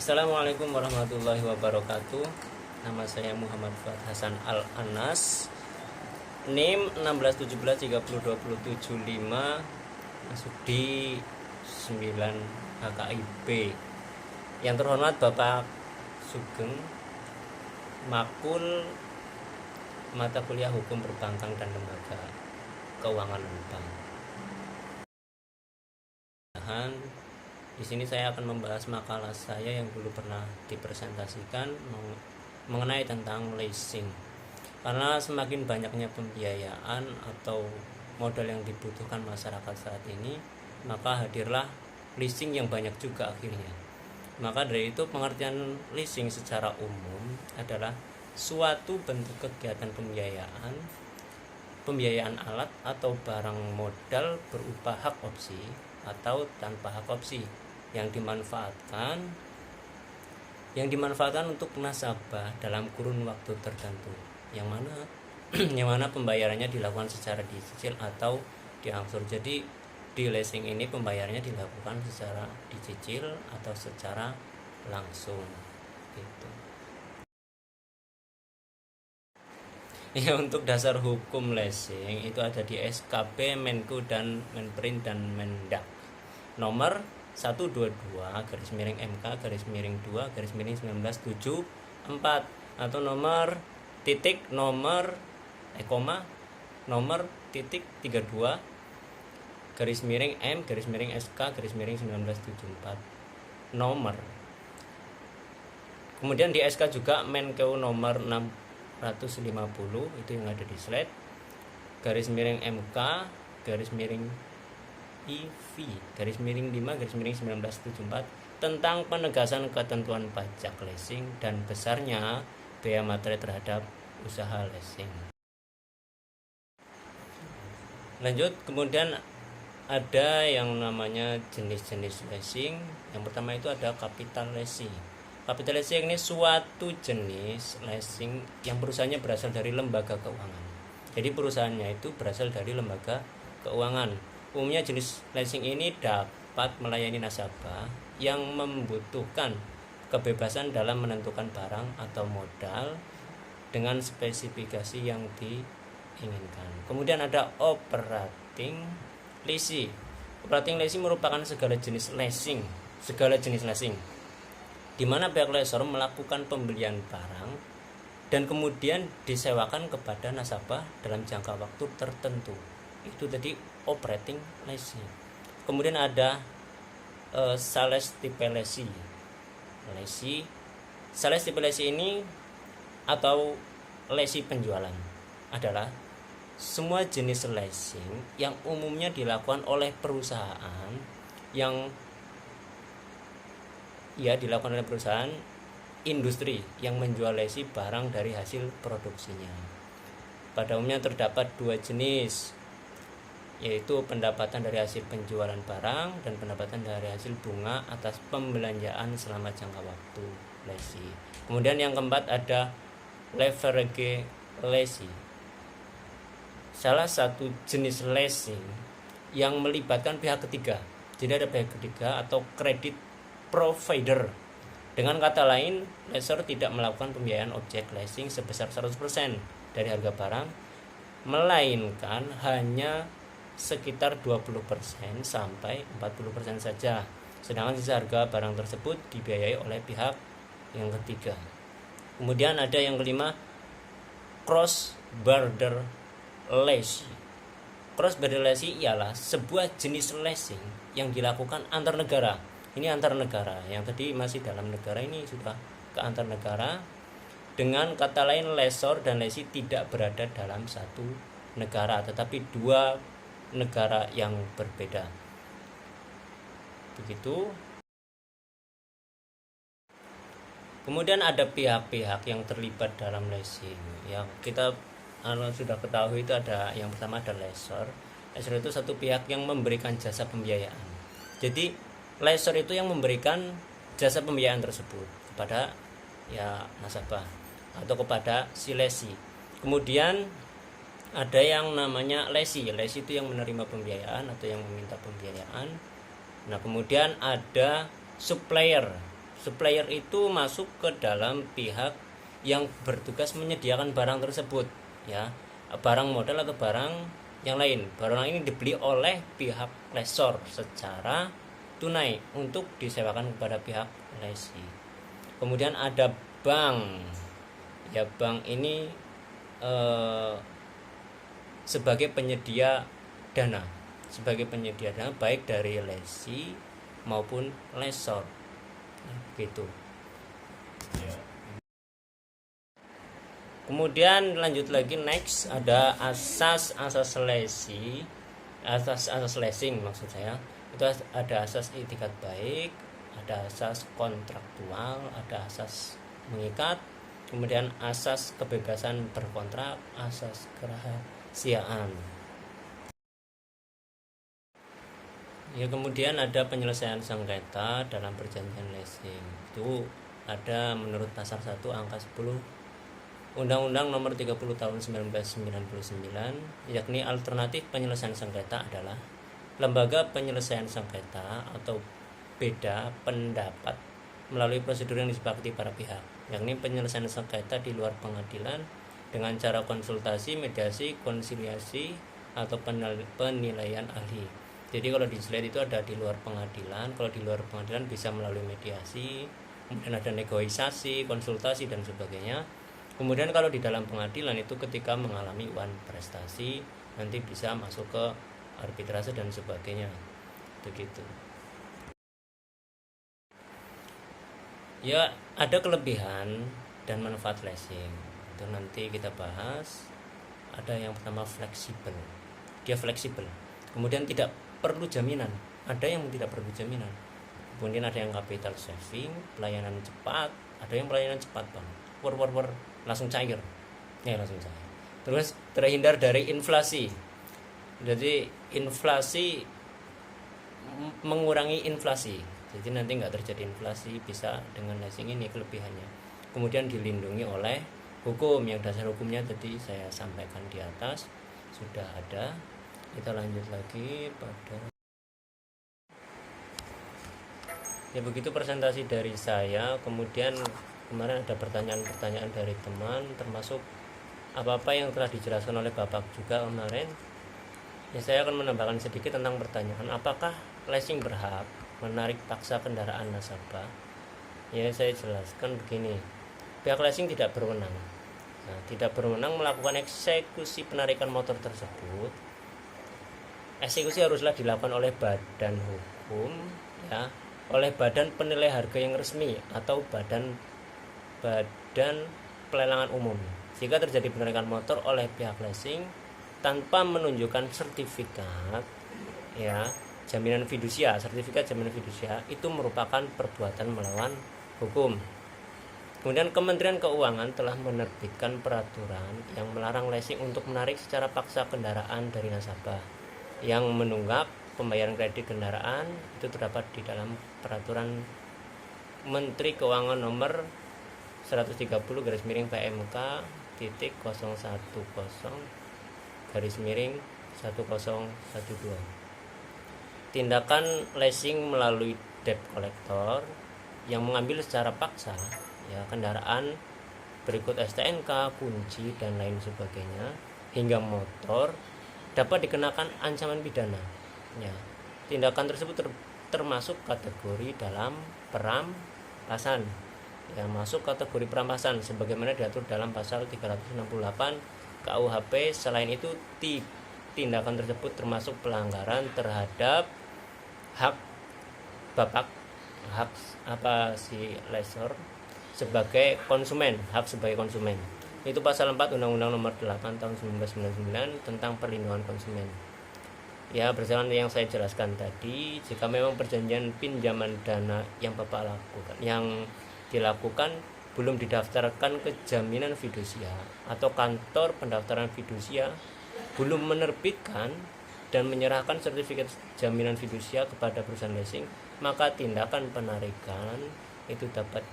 Assalamualaikum warahmatullahi wabarakatuh. Nama saya Muhammad Fuad Hasan Al-Anas. NIM 1617302075, masuk di 9 HKIP. Yang terhormat Bapak Sugeng, Makul mata kuliah Hukum Perbankan dan Lembaga Keuangan Bank. Di sini saya akan membahas makalah saya yang dulu pernah dipresentasikan mengenai tentang leasing. Karena semakin banyaknya pembiayaan atau modal yang dibutuhkan masyarakat saat ini, maka hadirlah leasing yang banyak juga akhirnya. Maka dari itu pengertian leasing secara umum adalah suatu bentuk kegiatan pembiayaan alat atau barang modal berupa hak opsi atau tanpa hak opsi yang dimanfaatkan untuk nasabah dalam kurun waktu tertentu, yang mana pembayarannya dilakukan secara dicicil atau diangsur. Jadi di leasing ini pembayarannya dilakukan secara dicicil atau secara langsung gitu. Ya, untuk dasar hukum leasing itu ada di SKP Menku dan Menprin dan Mendak nomor 122/MK/2/1974 atau nomor 32/M/SK/1974 nomor. Kemudian di SK juga Menkeu nomor 650, itu yang ada di slide, /MK/IV/5/1974 tentang penegasan ketentuan pajak leasing dan besarnya biaya materi terhadap usaha leasing. Lanjut, kemudian ada yang namanya jenis-jenis leasing. Yang pertama itu ada capital leasing. Capital leasing ini suatu jenis leasing yang perusahaannya berasal dari lembaga keuangan. Jadi perusahaannya itu berasal dari lembaga keuangan. Umumnya jenis leasing ini dapat melayani nasabah yang membutuhkan kebebasan dalam menentukan barang atau modal dengan spesifikasi yang diinginkan. Kemudian ada operating leasing. Operating leasing merupakan segala jenis leasing di mana pihak lessor melakukan pembelian barang dan kemudian disewakan kepada nasabah dalam jangka waktu tertentu. Itu tadi operating leasing. Kemudian ada sales type leasing. Sales type leasing ini atau leasing penjualan adalah semua jenis leasing yang umumnya dilakukan oleh perusahaan industri yang menjual leasing barang dari hasil produksinya. Pada umumnya terdapat dua jenis, yaitu pendapatan dari hasil penjualan barang dan pendapatan dari hasil bunga atas pembelanjaan selama jangka waktu leasing. Kemudian yang keempat ada leverage leasing. Salah satu jenis leasing yang melibatkan pihak ketiga. Jadi ada pihak ketiga atau credit provider. Dengan kata lain, lessor tidak melakukan pembiayaan objek leasing sebesar 100% dari harga barang, melainkan hanya sekitar 20% sampai 40% saja. Sedangkan sisa harga barang tersebut dibiayai oleh pihak yang ketiga. Kemudian ada yang kelima, cross border leasing. Cross border leasing ialah sebuah jenis leasing yang dilakukan antar negara. Ini antar negara. Yang tadi masih dalam negara, ini sudah ke antar negara. Dengan kata lain, lessor dan lessee tidak berada dalam satu negara, tetapi dua negara yang berbeda. Begitu. Kemudian ada pihak-pihak yang terlibat dalam leasing. Ya, kita sudah ketahui itu ada yang pertama ada lessor. Lessor itu satu pihak yang memberikan jasa pembiayaan. Jadi lessor itu yang memberikan jasa pembiayaan tersebut kepada nasabah atau kepada si lessee. Kemudian ada yang namanya lessee itu yang menerima pembiayaan atau yang meminta pembiayaan. Nah, kemudian ada supplier Supplier itu masuk ke dalam pihak yang bertugas menyediakan barang tersebut, ya, barang modal atau barang yang lain. Barang ini dibeli oleh pihak lessor secara tunai untuk disewakan kepada pihak lesi. Kemudian ada bank, ya, bank ini sebagai penyedia dana, baik dari lesi maupun lessor, gitu. Kemudian lanjut lagi, next ada asas lesi, asas leasing maksud saya. Itu ada asas itikat baik, ada asas kontraktual, ada asas mengikat, kemudian asas kebebasan berkontrak, asas kerahasiaan. Ya, kemudian ada penyelesaian sengketa dalam perjanjian leasing. Itu ada menurut pasal 1 angka 10 Undang-Undang Nomor 30 Tahun 1999, yakni alternatif penyelesaian sengketa adalah lembaga penyelesaian sengketa atau beda pendapat melalui prosedur yang disepakati para pihak, yakni penyelesaian sengketa di luar pengadilan dengan cara konsultasi, mediasi, konsiliasi, atau penilaian ahli. Jadi kalau di slide itu ada di luar pengadilan, kalau di luar pengadilan bisa melalui mediasi, kemudian ada negosiasi, konsultasi, dan sebagainya. Kemudian kalau di dalam pengadilan itu ketika mengalami wan prestasi, nanti bisa masuk ke arbitrase dan sebagainya, begitu. Ya, ada kelebihan dan manfaat leasing. Itu nanti kita bahas. Ada yang pertama fleksibel. Dia fleksibel. Kemudian tidak perlu jaminan. Ada yang tidak perlu jaminan. Kemudian ada yang capital saving, pelayanan cepat. Ada yang pelayanan cepat, Bang. Langsung cair. Terus terhindar dari inflasi. Jadi inflasi mengurangi inflasi. Jadi nanti nggak terjadi inflasi, bisa dengan leasing ini kelebihannya. Kemudian dilindungi oleh hukum, yang dasar hukumnya tadi saya sampaikan di atas sudah ada. Kita lanjut lagi pada, ya, begitu presentasi dari saya. Kemudian kemarin ada pertanyaan-pertanyaan dari teman, termasuk apa-apa yang telah dijelaskan oleh Bapak juga kemarin. Ya, saya akan menambahkan sedikit tentang pertanyaan, apakah leasing berhak menarik paksa kendaraan nasabah? Ya, saya jelaskan begini. Pihak leasing tidak berwenang. Tidak berwenang melakukan eksekusi penarikan motor tersebut. Eksekusi haruslah dilakukan oleh badan hukum, ya, oleh badan penilai harga yang resmi atau badan pelelangan umum. Jika terjadi penarikan motor oleh pihak leasing tanpa menunjukkan sertifikat, ya, jaminan fidusia, sertifikat jaminan fidusia, itu merupakan perbuatan melawan hukum. Kemudian Kementerian Keuangan telah menerbitkan peraturan yang melarang leasing untuk menarik secara paksa kendaraan dari nasabah yang menunggak pembayaran kredit kendaraan. Itu terdapat di dalam peraturan Menteri Keuangan nomor 130/10/1012. Tindakan leasing melalui debt collector yang mengambil secara paksa, ya, kendaraan berikut STNK, kunci, dan lain sebagainya hingga motor dapat dikenakan ancaman pidana. Ya, tindakan tersebut termasuk kategori dalam perampasan. Ya, masuk kategori perampasan sebagaimana diatur dalam pasal 368 KUHP. Selain itu, tindakan tersebut termasuk pelanggaran terhadap hak si lessor sebagai konsumen, hak sebagai konsumen. Itu pasal 4 Undang-Undang Nomor 8 Tahun 1999 tentang perlindungan konsumen. Ya, berdasarkan yang saya jelaskan tadi, jika memang perjanjian pinjaman dana yang Bapak lakukan, yang dilakukan belum didaftarkan ke jaminan fidusia atau kantor pendaftaran fidusia belum menerbitkan dan menyerahkan sertifikat jaminan fidusia kepada perusahaan leasing, maka tindakan penarikan itu dapat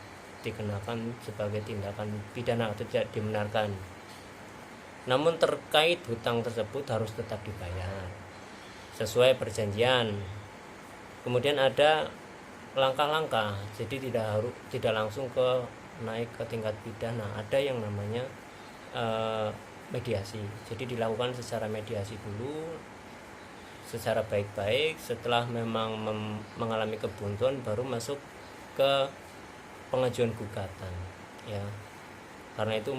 dikenakan sebagai tindakan pidana atau tidak dibenarkan. Namun terkait hutang tersebut harus tetap dibayar sesuai perjanjian. Kemudian ada langkah-langkah, jadi tidak langsung ke naik ke tingkat pidana. Ada yang namanya mediasi, jadi dilakukan secara mediasi dulu secara baik-baik. Setelah memang mengalami kebuntuan baru masuk ke pengajuan gugatan, ya, karena itu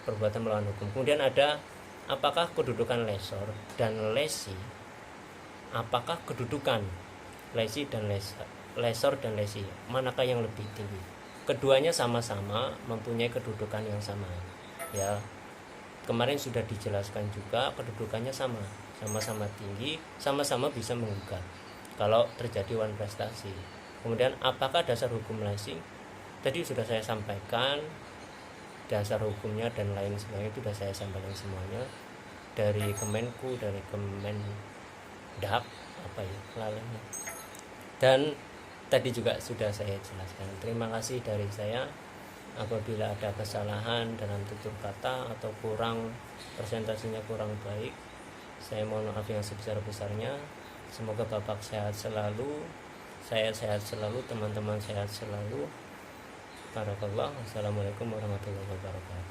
perbuatan melawan hukum. Kemudian ada apakah kedudukan lesor dan lesi, apakah kedudukan lesi dan lesor dan lesi manakah yang lebih tinggi? Keduanya sama-sama mempunyai kedudukan yang sama, ya. Kemarin sudah dijelaskan juga kedudukannya sama-sama tinggi, sama-sama bisa menggugat kalau terjadi wan prestasi. Kemudian apakah dasar hukum lesi? Tadi sudah saya sampaikan dasar hukumnya dan lain sebagainya, itu sudah saya sampaikan semuanya dari Kemenku, dari Kemendak, apa ya lalanya. Dan tadi juga sudah saya jelaskan. Terima kasih dari saya. Apabila ada kesalahan dalam tutur kata atau presentasinya kurang baik, saya mohon maaf yang sebesar-besarnya. Semoga Bapak sehat selalu, saya sehat selalu, teman-teman sehat selalu. Barakallah. Assalamualaikum warahmatullahi wabarakatuh.